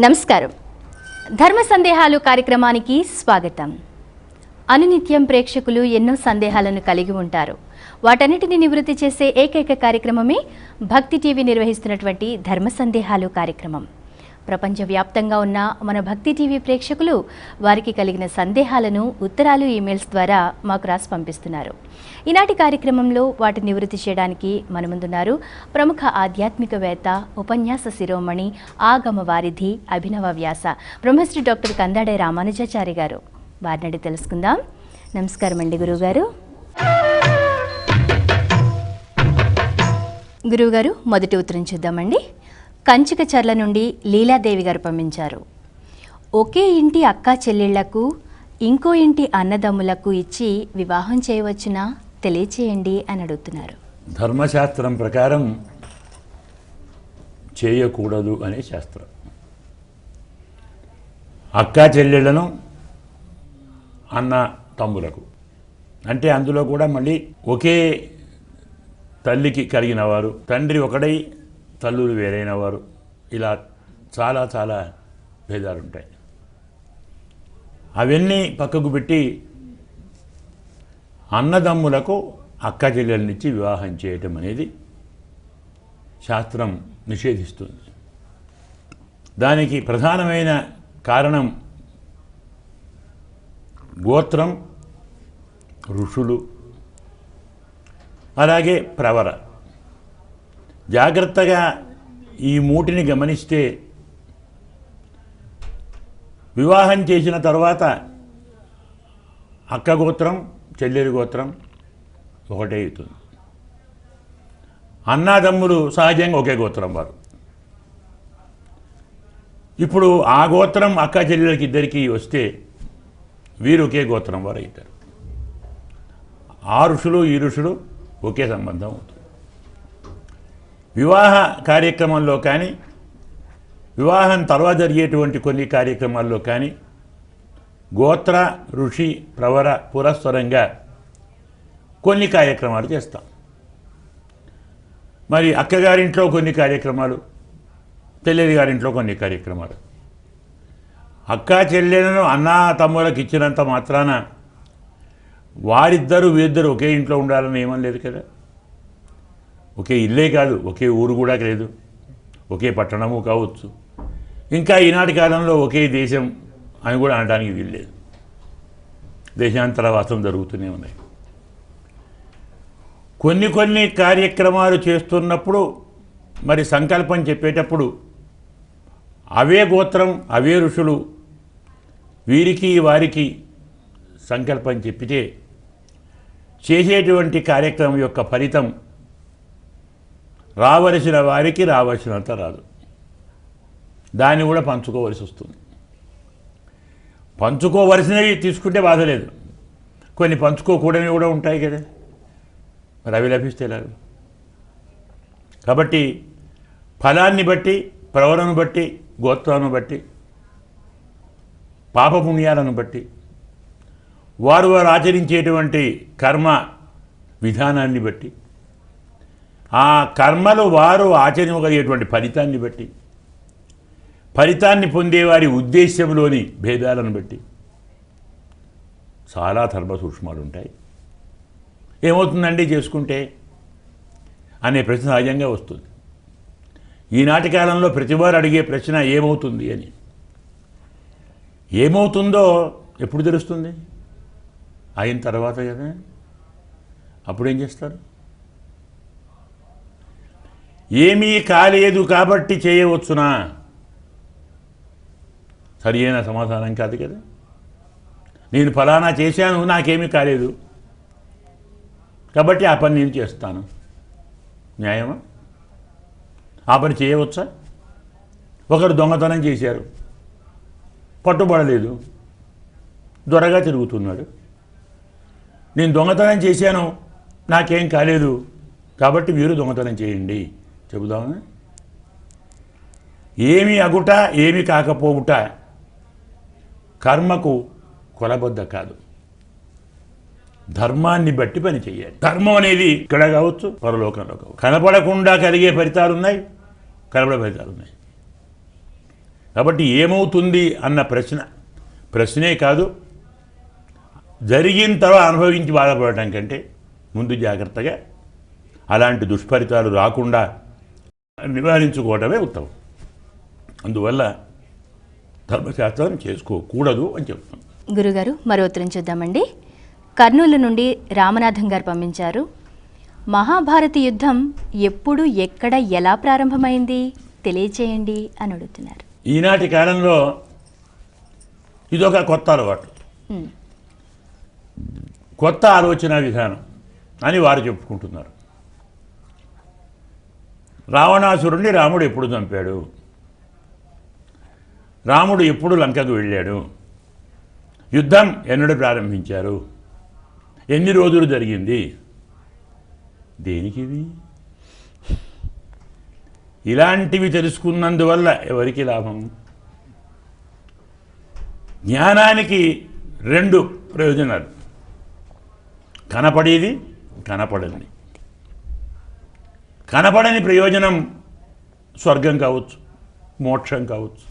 నమస్కారం. ధర్మ సందేహాలు కార్యక్రమానికి స్వాగతం. అనునిత్యం ప్రేక్షకులు ఎన్నో సందేహాలను కలిగి ఉంటారు. వాటన్నిటిని నివృత్తి చేసే ఏకైక కార్యక్రమమే భక్తి టీవీ నిర్వహిస్తున్నటువంటి ధర్మ సందేహాలు కార్యక్రమం. ప్రపంచవ్యాప్తంగా ఉన్న మన భక్తి టీవీ ప్రేక్షకులు వారికి కలిగిన సందేహాలను ఉత్తరాలు, ఈమెయిల్స్ ద్వారా మాకు రాసి పంపిస్తున్నారు. ఈనాటి కార్యక్రమంలో వాటిని నివృత్తి చేయడానికి మన ముందున్నారు ప్రముఖ ఆధ్యాత్మికవేత్త, ఉపన్యాస శిరోమణి, ఆగమ వారిధి, అభినవ వ్యాస బ్రహ్మశ్రీ డాక్టర్ కందాడే రామానుజాచారి గారు. వారిని తెలుసుకుందాం. నమస్కారం అండి గురువుగారు. గురువుగారు, మొదటి ఉత్తరం చూద్దామండి. కంచికచర్ల నుండి లీలాదేవి గారు పంపించారు. ఒకే ఇంటి అక్కా చెల్లెళ్లకు ఇంకో ఇంటి అన్నదమ్ములకు ఇచ్చి వివాహం చేయవచ్చునా తెలియచేయండి అని అడుగుతున్నారు. ధర్మశాస్త్రం ప్రకారం చేయకూడదు అనే శాస్త్రం. అక్కా చెల్లెళ్లను అన్న తమ్ములకు అంటే అందులో కూడా మళ్ళీ ఒకే తల్లికి కలిగిన వారు, తండ్రి ఒకడై తల్లులు వేరైన వారు, ఇలా చాలా చాలా భేదాలు ఉంటాయి. అవన్నీ పక్కకు పెట్టి అన్నదమ్ములకు అక్క చెల్లెలనిచ్చి వివాహం చేయటం అనేది శాస్త్రం నిషేధిస్తుంది. దానికి ప్రధానమైన కారణం గోత్రం, ఋషులు, అలాగే ప్రవర. జాగ్రత్తగా ఈ మూటిని గమనిస్తే వివాహం చేసిన తర్వాత అక్క గోత్రం, చెల్లెలి గోత్రం ఒకటే అవుతుంది. అన్నాదమ్ములు సహజంగా ఒకే గోత్రం వారు. ఇప్పుడు ఆ గోత్రం అక్క చెల్లెలకి ఇద్దరికి వస్తే వీరు ఒకే గోత్రం వారు అవుతారు. ఆ ఋషులు ఈ ఋషులు ఒకే సంబంధం అవుతుంది. వివాహ కార్యక్రమంలో కానీ, వివాహం తర్వాత జరిగేటువంటి కొన్ని కార్యక్రమాల్లో కానీ గోత్ర, ఋషి, ప్రవర పురస్సరంగా కొన్ని కార్యక్రమాలు చేస్తాం. మరి అక్కగారింట్లో కొన్ని కార్యక్రమాలు, చెల్లెలి గారింట్లో కొన్ని కార్యక్రమాలు. అక్కా చెల్లెలను అన్నా తమ్ములకు ఇచ్చినంత మాత్రాన వారిద్దరూ వీరిద్దరు ఒకే ఇంట్లో ఉండాలని ఏమని లేదు కదా. ఒకే ఇల్లే కాదు, ఒకే ఊరు కూడా లేదు, ఒకే పట్టణము కావచ్చు, ఇంకా ఈనాటి కాలంలో ఒకే దేశం అని కూడా అనడానికి వీల్లేదు. దేశాంతర వాసం జరుగుతూనే ఉన్నాయి. కొన్ని కార్యక్రమాలు చేస్తున్నప్పుడు మరి సంకల్పం చెప్పేటప్పుడు అవే గోత్రం, అవే ఋషులు వీరికి వారికి సంకల్పం చెప్పితే చేసేటువంటి కార్యక్రమం యొక్క ఫలితం రావలసిన వారికి రావలసినంత రాదు. దాన్ని కూడా పంచుకోవలసి వస్తుంది. పంచుకోవలసినవి తీసుకుంటే బాధ లేదు, కొన్ని పంచుకోకూడనివి కూడా ఉంటాయి కదా, మరి అవి లభిస్తే లేదు. కాబట్టి ఫలాన్ని బట్టి, ప్రవరను బట్టి, గోత్రాన్ని బట్టి, పాపపుణ్యాలను బట్టి, వారు ఆచరించేటువంటి కర్మ విధానాన్ని బట్టి, ఆ కర్మలు వారు ఆచరించగలిగేటువంటి ఫలితాన్ని బట్టి, ఫలితాన్ని పొందేవారి ఉద్దేశ్యంలోని భేదాలను బట్టి చాలా ధర్మ సూక్ష్మాలు ఉంటాయి. ఏమవుతుందండి చేసుకుంటే అనే ప్రశ్న సహజంగా వస్తుంది. ఈనాటి కాలంలో ప్రతివారు అడిగే ప్రశ్న ఏమవుతుంది అని. ఏమవుతుందో ఎప్పుడు తెలుస్తుంది? అయిన తర్వాత కదా. అప్పుడేం చేస్తారు? ఏమీ కాలేదు కాబట్టి చేయవచ్చునా? సరి అయిన సమాధానం కాదు కదా. నేను ఫలానా చేశాను, నాకేమీ కాలేదు కాబట్టి ఆ పని నేను చేస్తాను. న్యాయమా? ఆ పని చేయవచ్చా? ఒకరు దొంగతనం చేశారు, పట్టుబడలేదు, దొరగా తిరుగుతున్నాడు. నేను దొంగతనం చేశాను, నాకేం కాలేదు కాబట్టి మీరు దొంగతనం చేయండి చెబుదామా? ఏమి అగుట, ఏమి కాకపోవుట కర్మకు కొలబద్ద కాదు. ధర్మాన్ని బట్టి పని చేయాలి. ధర్మం అనేది ఇక్కడ కావచ్చు, పరలోకంలో కావచ్చు. కనపడకుండా కలిగే ఫలితాలు ఉన్నాయి, కనపడే ఫలితాలు ఉన్నాయి. కాబట్టి ఏమవుతుంది అన్న ప్రశ్నే కాదు, జరిగిన తర్వాత అనుభవించి బాధపడటం కంటే ముందు జాగ్రత్తగా అలాంటి దుష్ఫలితాలు రాకుండా నివారించుకోవడమే ఉత్తమం. అందువల్ల ధర్మశాస్త్రం చేసుకోకూడదు అని చెప్తాం. గురుగారు మరో ఉత్తరం చూద్దామండి. కర్నూలు నుండి రామనాథం గారు పంపించారు. మహాభారత యుద్ధం ఎప్పుడు, ఎక్కడ, ఎలా ప్రారంభమైంది తెలియచేయండి అని అడుగుతున్నారు. ఈనాటి కాలంలో ఇదొక కొత్త అలవాటు, కొత్త ఆలోచన విధానం అని వారు చెప్పుకుంటున్నారు. రావణాసురుణ్ణి రాముడు ఎప్పుడు చంపాడు, రాముడు ఎప్పుడు లంకకు వెళ్ళాడు, యుద్ధం ఎన్నడూ ప్రారంభించారు, ఎన్ని రోజులు జరిగింది, దేనికివి? ఇలాంటివి తెలుసుకున్నందువల్ల ఎవరికి లాభం? జ్ఞానానికి రెండు ప్రయోజనాలు, కనపడేది, కనపడని. కనపడని ప్రయోజనం స్వర్గం కావచ్చు, మోక్షం కావచ్చు,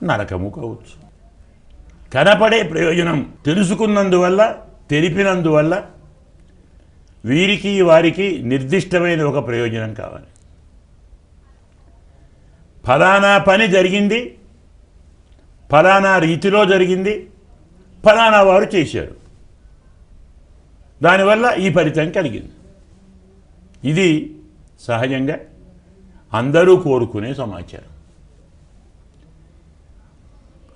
నరకము కావచ్చు. కనపడే ప్రయోజనం తెలుసుకున్నందువల్ల, తెలిపినందువల్ల వీరికి వారికి నిర్దిష్టమైన ఒక ప్రయోజనం కావాలి. ఫలానా పని జరిగింది, ఫలానా రీతిలో జరిగింది, ఫలానా వారు చేశారు, దానివల్ల ఈ ఫలితం కలిగింది. ఇది సహజంగా అందరూ కోరుకునే సమాచారం.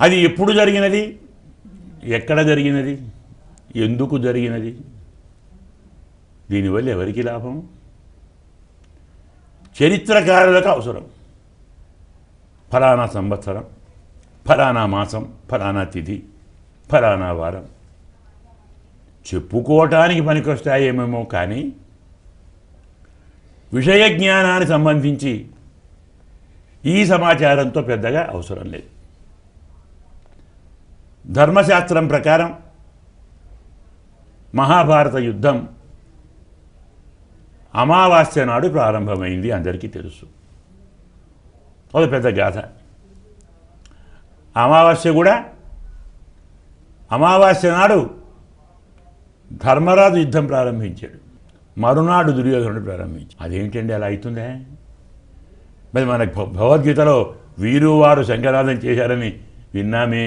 అది ఎప్పుడు జరిగినది, ఎక్కడ జరిగినది, ఎందుకు జరిగినది, దీనివల్ల ఎవరికి లాభం? చరిత్రకారులకు అవసరం. ఫలానా సంవత్సరం, ఫలానా మాసం, ఫలానా తిథి, ఫలానా వారం చెప్పుకోవటానికి పనికొస్తాయేమేమో కానీ విషయ జ్ఞానానికి సంబంధించి ఈ సమాచారంతో పెద్దగా అవసరం లేదు. ధర్మశాస్త్రం ప్రకారం మహాభారత యుద్ధం అమావాస్య నాడు ప్రారంభమైంది, అందరికీ తెలుసు. అది పెద్ద గాథ. అమావాస్య నాడు ధర్మరాజు యుద్ధం ప్రారంభించాడు, మరునాడు దుర్యోధనుడు ప్రారంభించాడు. అదేంటండి అలా అవుతుందే? మరి మనకు భగవద్గీతలో వీరు వారు శంఖనాదం చేశారని విన్నామే.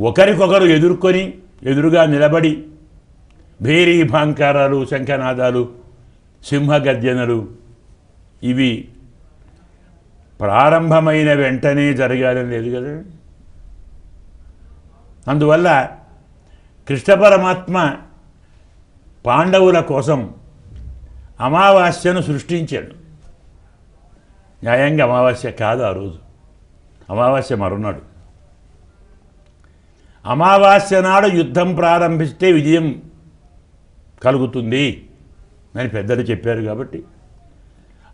ఒకరికొకరు ఎదురుగా నిలబడి భేరీ భాంకారాలు, శంఖనాదాలు, సింహగర్జనలు ఇవి ప్రారంభమైన వెంటనే జరగాలని లేదు కదా. అందువల్ల కృష్ణ పరమాత్మ పాండవుల కోసం అమావాస్యను సృష్టించాడు. న్యాయంగా అమావాస్య కాదు ఆ రోజు, అమావాస్య మరునాడు. అమావాస్య నాడు యుద్ధం ప్రారంభిస్తే విజయం కలుగుతుంది అని పెద్దలు చెప్పారు. కాబట్టి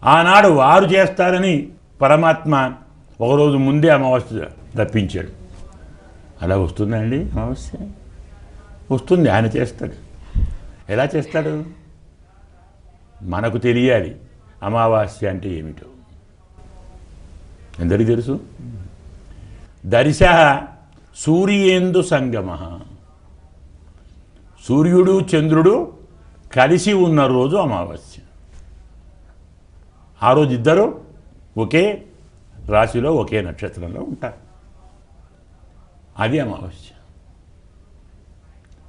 ఆనాడు వారు చేస్తారని పరమాత్మ ఒకరోజు ముందే అమావాస్య తప్పించాడు. అలా వస్తుందా అండి అమావాస్య? వస్తుంది, ఆయన చేస్తాడు. ఎలా చేస్తాడు? మనకు తెలియాలి అమావాస్య అంటే ఏమిటో. అందరికీ తెలుసు. దర్శ సూర్యేందు సంగమ, సూర్యుడు చంద్రుడు కలిసి ఉన్న రోజు అమావాస్య. ఆ రోజు ఇద్దరు ఒకే రాశిలో ఒకే నక్షత్రంలో ఉంటారు, అది అమావాస్య.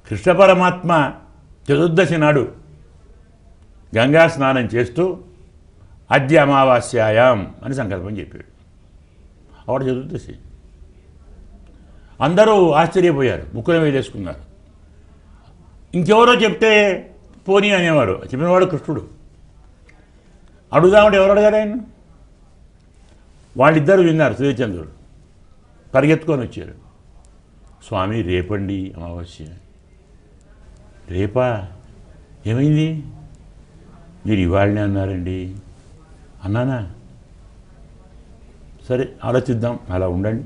కృష్ణ పరమాత్మ చతుర్దశి నాడు గంగా స్నానం చేస్తూ అద్య అమావాస్యాయాం అని సంకల్పం చెప్పాడు. ఆవిడ చతుర్దశి. అందరూ ఆశ్చర్యపోయారు, ముక్కున వేలేసుకున్నారు. ఇంకెవరో చెప్తే పోనీ అనేవారు, చెప్పినవాడు కృష్ణుడు. అడుగుదామంటే ఎవరు అడిగారు ఆయన? వాళ్ళిద్దరూ విన్నారు. శ్రీచంద్రుడు పరిగెత్తుకొని వచ్చారు. స్వామి రేపండి అమావాస్య. రేపా? ఏమైంది? మీరు ఇవాళనే అన్నారండి. అన్నానా? సరే ఆలోచిద్దాం, అలా ఉండండి.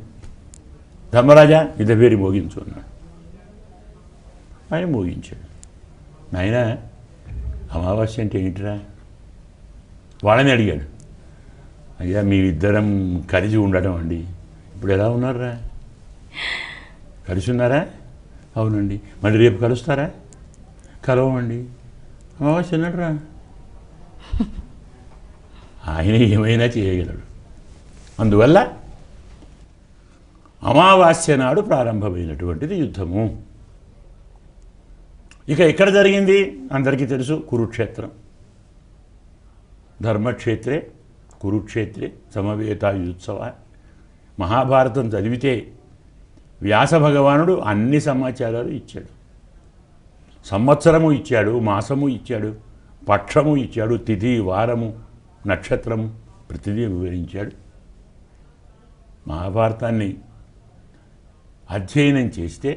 ధర్మరాజా ఇద్దరు పేరు మోగించు అన్నాడు. ఆయన మోగించాడు. నాయన అమావాస్య అంటే ఏంటిరా? వాళ్ళని అడిగాడు. అయ్యా మేమిద్దరం కలిసి ఉండటం అండి. ఇప్పుడు ఎలా ఉన్నారా? కలిసి ఉన్నారా? అవునండి. మళ్ళీ రేపు కలుస్తారా? కలవమండి. అమావాస్య అన్నాడురా. ఆయన ఏమైనా చేయగలడు. అందువల్ల అమావాస్య నాడు ప్రారంభమైనటువంటిది యుద్ధము. ఇక ఎక్కడ జరిగింది అందరికీ తెలుసు, కురుక్షేత్రం. ధర్మక్షేత్రే కురుక్షేత్రే సమవేతాయుత్సవ. మహాభారతం చదివితే వ్యాస భగవానుడు అన్ని సమాచారాలు ఇచ్చాడు. సంవత్సరము ఇచ్చాడు, మాసము ఇచ్చాడు, పక్షము ఇచ్చాడు, తిథి, వారము, నక్షత్రము ప్రతిదీ వివరించాడు. మహాభారతాన్ని అధ్యయనం చేస్తే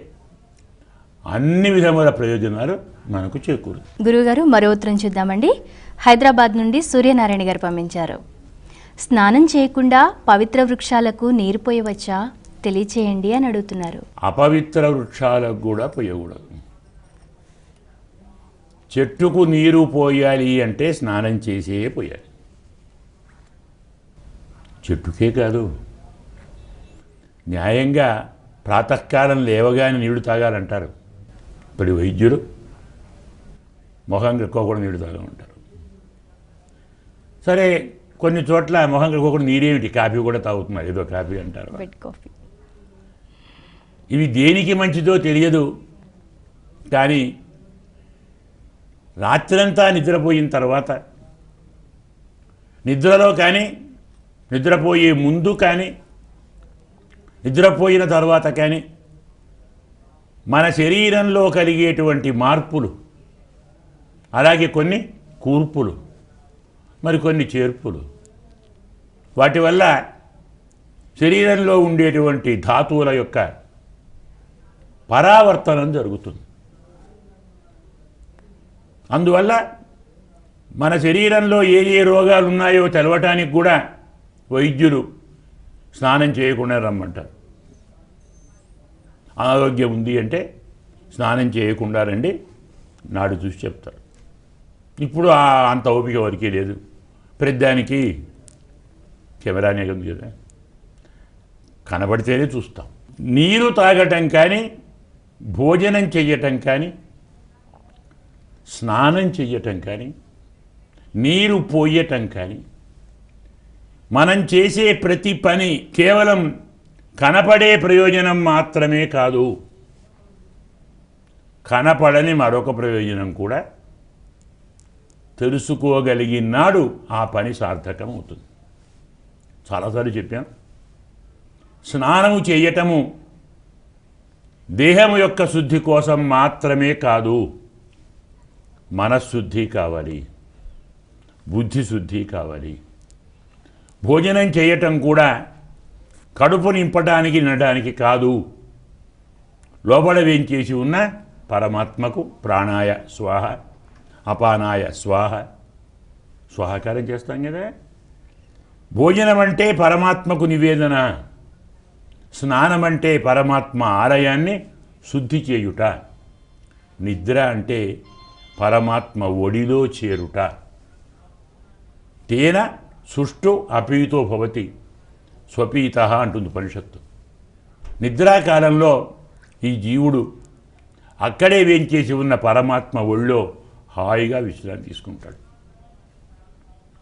అన్ని విధముల ప్రయోజనాలు మనకు చేకూరుతాయి. గురువుగారు, మరో ఉత్తరం చూద్దామండి. హైదరాబాద్ నుండి సూర్యనారాయణ గారు పంపించారు. స్నానం చేయకుండా పవిత్ర వృక్షాలకు నీరు పోయవచ్చా తెలియచేయండి అని అడుగుతున్నారు. అపవిత్ర వృక్షాలకు కూడా పోయకూడదు. చెట్టుకు నీరు పోయాలి అంటే స్నానం చేసే పోయాలి. చెట్టుకే కాదు, న్యాయంగా ప్రాతకాలం లేవగానే నీళ్లు తాగాలంటారు. ఇప్పుడు వైద్యులు మొహం కడుక్కోకుండా నీళ్లు తాగమంటారు. సరే, కొన్ని చోట్ల మొహం కడుక్కోకుండా నీరేమిటి, కాఫీ కూడా తాగుతున్నారు, ఏదో కాఫీ అంటారు. Bed coffee. ఇవి దేనికి మంచిదో తెలియదు. కానీ రాత్రంతా నిద్రపోయిన తర్వాత, నిద్రలో కానీ, నిద్రపోయే ముందు కానీ, నిద్రపోయిన తర్వాత కానీ మన శరీరంలో కలిగేటువంటి మార్పులు, అలాగే కొన్ని కూర్పులు, మరికొన్ని చేర్పులు, వాటి వల్ల శరీరంలో ఉండేటువంటి ధాతువుల యొక్క పరావర్తనం జరుగుతుంది. అందువల్ల మన శరీరంలో ఏ ఏ రోగాలు ఉన్నాయో తెలవటానికి కూడా వైద్యులు స్నానం చేయకుండా రమ్మంటారు. అనారోగ్యం ఉంది అంటే స్నానం చేయకుండా రండి, నాడు చూసి చెప్తారు. ఇప్పుడు అంత ఓపిక వరకే లేదు. ప్రతిదానికి కెమెరానే ఉంది కదా, కనబడితేనే చూస్తాం. నీరు తాగటం కానీ, భోజనం చెయ్యటం కానీ, స్నానం చెయ్యటం కానీ, నీరు పోయటం కానీ, మనం చేసే ప్రతి పని కేవలం కనపడే ప్రయోజనం మాత్రమే కాదు, కనపడని మరొక ప్రయోజనం కూడా తెలుసుకోగలిగినాడు ఆ పని సార్థకం అవుతుంది. చాలాసార్లు చెప్పాం, స్నానము చేయటము దేహము యొక్క శుద్ధి కోసం మాత్రమే కాదు, మనశ్శుద్ధి కావాలి, బుద్ధి శుద్ధి కావాలి. భోజనం చేయటం కూడా కడుపు నింపడానికి తినడానికి కాదు, లోపల వేంచేసి ఉన్న పరమాత్మకు ప్రాణాయ స్వాహ, అపానాయ స్వాహ, స్వాహకారం చేస్తాం కదా. భోజనం అంటే పరమాత్మకు నివేదన, స్నానం అంటే పరమాత్మ ఆలయాన్ని శుద్ధి చేయుట, నిద్ర అంటే పరమాత్మ ఒడిలో చేరుట. తేన సుష్టు అపీతో భవతి స్వపీత అంటుంది ఉపనిషత్తు. నిద్రాకాలంలో ఈ జీవుడు అక్కడే వేంచేసి ఉన్న పరమాత్మ ఒళ్ళో హాయిగా విశ్రాంతి తీసుకుంటాడు.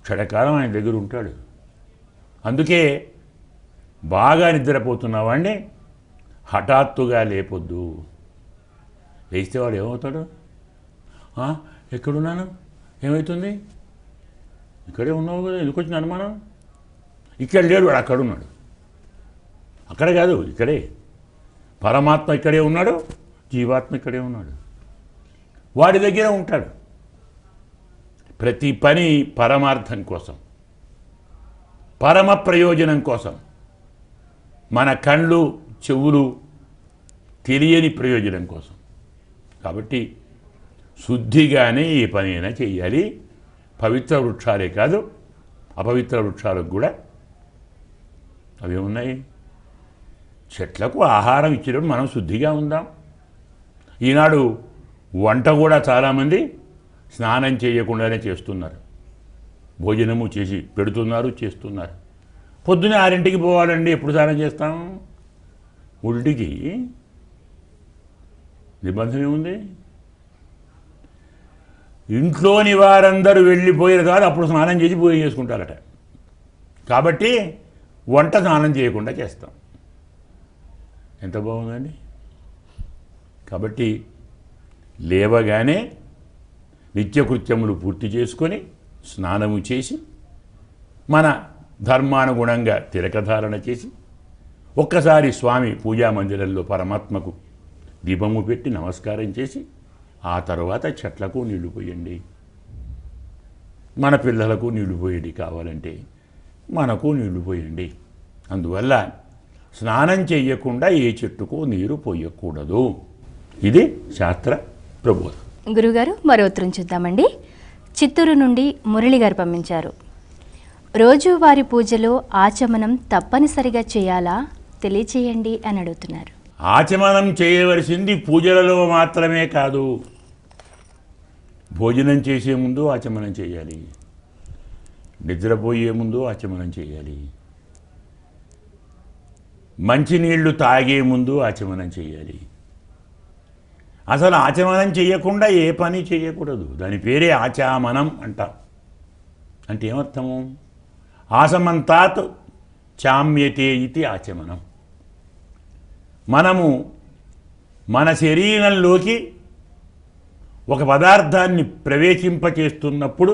క్షణకాలం ఆయన దగ్గర ఉంటాడు. అందుకే బాగా నిద్రపోతున్నవాడిని హఠాత్తుగా లేపొద్దు. లేస్తే వాడు ఏమవుతాడు? ఎక్కడున్నాను, ఏమవుతుంది, ఇక్కడే ఉన్నావు కదా, ఎందుకు వచ్చిన అనుమానం? ఇక్కడ లేడు, వాడు అక్కడున్నాడు. అక్కడ కాదు, ఇక్కడే. పరమాత్మ ఇక్కడే ఉన్నాడు, జీవాత్మ ఇక్కడే ఉన్నాడు, వాడి దగ్గర ఉంటాడు. ప్రతి పని పరమార్థం కోసం, పరమ ప్రయోజనం కోసం. మన కళ్ళు చెవులు తెలియని ప్రయోజనం కోసం. కాబట్టి శుద్ధిగానే ఏ పనైనా చేయాలి. పవిత్ర వృక్షాలే కాదు, అపవిత్ర వృక్షాలకు కూడా అవి ఉన్నాయి. చెట్లకు ఆహారం ఇచ్చినప్పుడు మనం శుద్ధిగా ఉందాం. ఈనాడు వంట కూడా చాలామంది స్నానం చేయకుండానే చేస్తున్నారు. భోజనము చేసి పెడుతున్నారు, చేస్తున్నారు. పొద్దునే 6ంటికి పోవాలండి, ఎప్పుడు స్నానం చేస్తాం? 1ంటికి నిబంధన ఏముంది? ఇంట్లోని వారందరూ వెళ్ళిపోయిన తర్వాత అప్పుడు స్నానం చేసి పూజ చేసుకుంటారట. కాబట్టి వంట స్నానం చేయకుండా చేస్తాం. ఎంత బాగుందండి. కాబట్టి లేవగానే నిత్యకృత్యములు పూర్తి చేసుకొని స్నానము చేసి మన ధర్మానుగుణంగా తిలకధారణ చేసి ఒక్కసారి స్వామి పూజా మందిరంలో పరమాత్మకు దీపము పెట్టి నమస్కారం చేసి ఆ తర్వాత చెట్లకు నీళ్లు పోయండి, మన పిల్లలకు నీళ్లు పోయండి, కావాలంటే మనకు నీళ్లు పోయండి. అందువల్ల స్నానం చేయకుండా ఏ చెట్టుకు నీరు పోయకూడదు. ఇది శాస్త్ర ప్రబోధం. గురుగారు, మరో ఉత్తరం చూద్దామండి. చిత్తూరు నుండి మురళి గారు పంపించారు. రోజువారి పూజలో ఆచమనం తప్పనిసరిగా చేయాలా తెలియచేయండి అని అడుగుతున్నారు. ఆచమనం చేయవలసింది పూజలలో మాత్రమే కాదు, భోజనం చేసే ముందు ఆచమనం చేయాలి, నిద్రపోయే ముందు ఆచమనం చేయాలి, మంచినీళ్లు తాగే ముందు ఆచమనం చేయాలి. అసలు ఆచమనం చేయకుండా ఏ పని చేయకూడదు. దాని పేరే ఆచామనం అంటాం. అంటే ఏమర్థము? ఆసమంతాత్ చామ్యతే ఇది ఆచమనం. మనము మన శరీరంలోకి ఒక పదార్థాన్ని ప్రవేశింపచేస్తున్నప్పుడు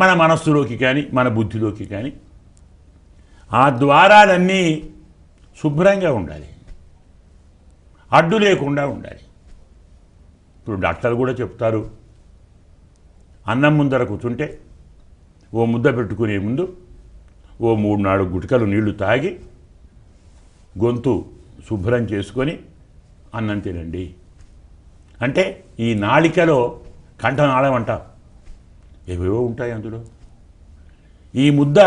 మన మనస్సులోకి కానీ మన బుద్ధిలోకి కానీ ఆ ద్వారాలన్నీ శుభ్రంగా ఉండాలి, అడ్డు లేకుండా ఉండాలి. ఇప్పుడు డాక్టర్లు కూడా చెప్తారు, అన్నం ముందర కూర్చుంటే ఓ ముద్ద పెట్టుకునే ముందు ఓ 3-4 గుటకలు నీళ్లు తాగి గొంతు శుభ్రం చేసుకొని అన్నం తినండి. అంటే ఈ నాళికలో కంఠనాళం అంటాం, ఏవేవో ఉంటాయి అందులో. ఈ ముద్ద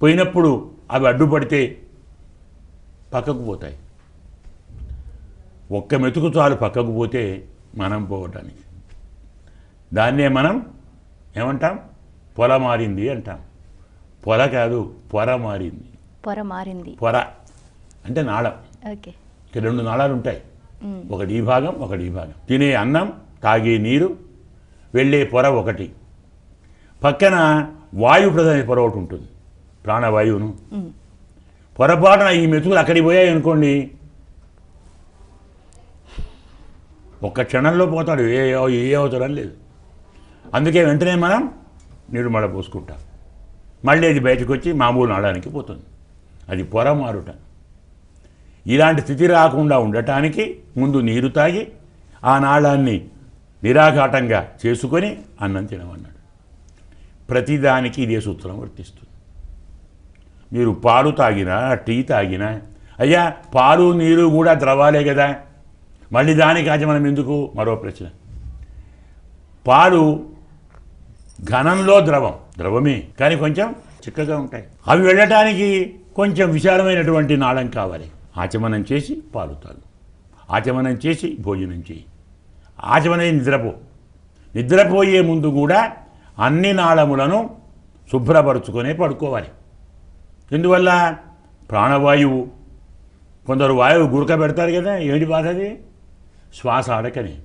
పోయినప్పుడు అవి అడ్డుపడితే పక్కకు పోతాయి. ఒక్క మెతుకు చాలు పక్కకు పోతే మనం పోవటానికి. దాన్నే మనం ఏమంటాం? పొల మారింది అంటాం. పొల కాదు, పొర మారింది. పొర మారింది. పొర అంటే నాళం. ఓకే. ఇక్కడ 2 నాళాలు ఉంటాయి, ఒకటి ఈ భాగం, ఒకటి ఈ భాగం. తినే అన్నం, తాగే నీరు, వెళ్ళే పొర ఒకటి. పక్కన వాయు ప్రధాన పొర ఒకటి ఉంటుంది, ప్రాణవాయువును. పొరపాటున ఈ మెతుకులు అక్కడికి పోయాయి అనుకోండి, ఒక్క క్షణంలో పోతాడు, ఏ అవుతాడని లేదు. అందుకే వెంటనే మనం నీరు మళ్ళీ పోసుకుంటాం. మళ్ళీ అది బయటకు వచ్చి మామూలు నాళానికి పోతుంది. అది పొర మారుట. ఇలాంటి స్థితి రాకుండా ఉండటానికి ముందు నీరు తాగి ఆ నాళాన్ని నిరాఘాటంగా చేసుకొని అన్నం తినమన్నాడు. ప్రతిదానికి ఇదే సూత్రం వర్తిస్తుంది. మీరు పాలు తాగినా, టీ తాగినా, అయ్యా పాలు నీరు కూడా ద్రవాలే కదా, మళ్ళీ దానికి ఆచమనం ఎందుకు? మరో ప్రశ్న. పాలు ఘనంలో ద్రవమే, కానీ కొంచెం చిక్కగా ఉంటాయి. అవి వెళ్ళటానికి కొంచెం విశాలమైనటువంటి నాళం కావాలి. ఆచమనం చేసి పాలు తాగు, ఆచమనం చేసి భోజనం చేయి, ఆచమనం నిద్రపోయే ముందు కూడా అన్ని నాళములను శుభ్రపరుచుకొనే పడుకోవాలి. ఎందువల్ల? ప్రాణవాయువు, కొందరు వాయువు గురక పెడతారు కదా, ఏంటి బాధ అది? శ్వాస ఆడకని.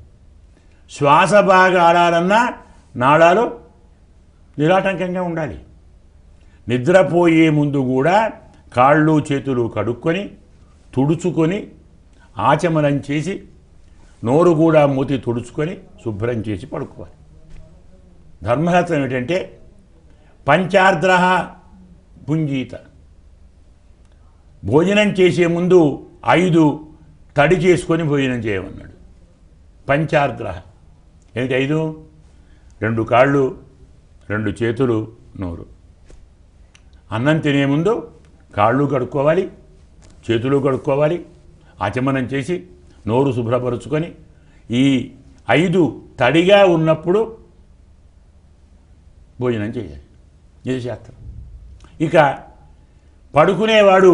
శ్వాస బాగా ఆడాలన్నా నాళాలు నిరాటంకంగా ఉండాలి. నిద్రపోయే ముందు కూడా కాళ్ళు చేతులు కడుక్కొని తుడుచుకొని ఆచమనం చేసి నోరు కూడా మూతి తుడుచుకొని శుభ్రం చేసి పడుకోవాలి. ధర్మశాస్త్రం ఏమిటంటే పంచార్ద్ర భుంజీత. భోజనం చేసే ముందు 5 తడి చేసుకొని భోజనం చేయమన్నాడు. పంచార్ద్ర ఏమిటి? 5: 2 కాళ్ళు, 2 చేతులు, నోరు. అన్నం తినే ముందు కాళ్ళు కడుక్కోవాలి, చేతులు కడుక్కోవాలి, ఆచమనం చేసి నోరు శుభ్రపరుచుకొని ఈ 5 తడిగా ఉన్నప్పుడు భోజనం చేయాలి. ఇది శాస్త్రం. ఇక పడుకునేవాడు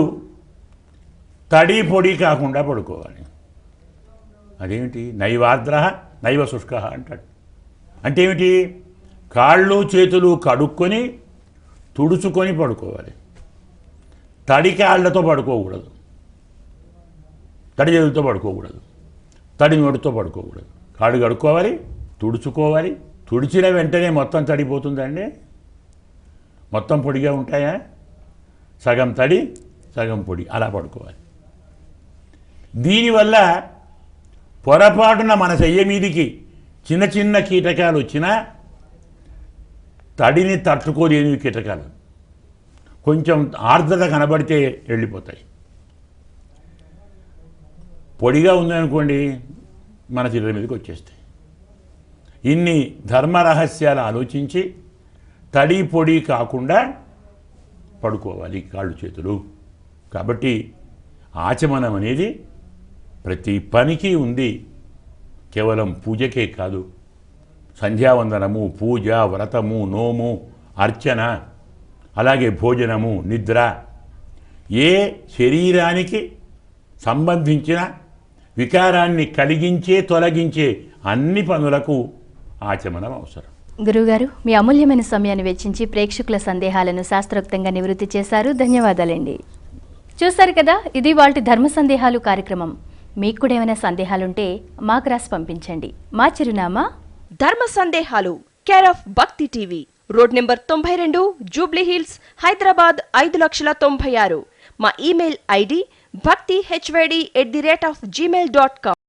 తడి పొడి కాకుండా పడుకోవాలి. అదేమిటి? నైవార్ద్ర నైవ శుష్క అంటాడు. అంటే ఏమిటి? కాళ్ళు చేతులు కడుక్కొని తుడుచుకొని పడుకోవాలి. తడి కాళ్ళతో పడుకోకూడదు, తడి చేతులతో పడుకోకూడదు, తడి నోటితో పడుకోకూడదు. కాళ్ళు కడుక్కోవాలి, తుడుచుకోవాలి. తుడిచిన వెంటనే మొత్తం తడిపోతుందండి? మొత్తం పొడిగా ఉంటాయా? సగం తడి సగం పొడి అలా పడుకోవాలి. దీనివల్ల పొరపాటున మన చెయ్యి మీదికి చిన్న చిన్న కీటకాలు వచ్చినా తడిని తట్టుకోలేని కీటకాలు కొంచెం ఆర్ద్రత కనబడితే వెళ్ళిపోతాయి. పొడిగా ఉందనుకోండి మన చిర్ర మీదకి వచ్చేస్తాయి. ఇన్ని ధర్మ రహస్యాలు ఆలోచించి తడి పొడి కాకుండా పడుకోవాలి కాళ్ళు చేతులు. కాబట్టి ఆచమనం అనేది ప్రతి పనికి ఉంది, కేవలం పూజకే కాదు. సంధ్యావందనము, పూజ, వ్రతము, నోము, అర్చన, అలాగే భోజనము, నిద్ర, ఏ శరీరానికి సంబంధించిన వికారాన్ని కలిగించే తొలగించే అన్ని పనులకు ఆచమనం అవసరం. గురువుగారు, మీ అమూల్యమైన సమయాన్ని వెచ్చించి ప్రేక్షకుల సందేహాలను శాస్త్రోక్తంగా నివృత్తి చేశారు. ధన్యవాదాలండి. చూశారు కదా, ఇది వాటి ధర్మ సందేహాలు కార్యక్రమం. మీకు కూడా ఏమైనా సందేహాలుంటే మాకు రాసి పంపించండి. మా చిరునామా ధర్మ సందేహాలు, కేర్ ఆఫ్ భక్తి TV, road number 92, Jubilee hills, Hyderabad 5,96,000. మా ఇమెయిల్ ఐడి bhaktihyd@gmail.com.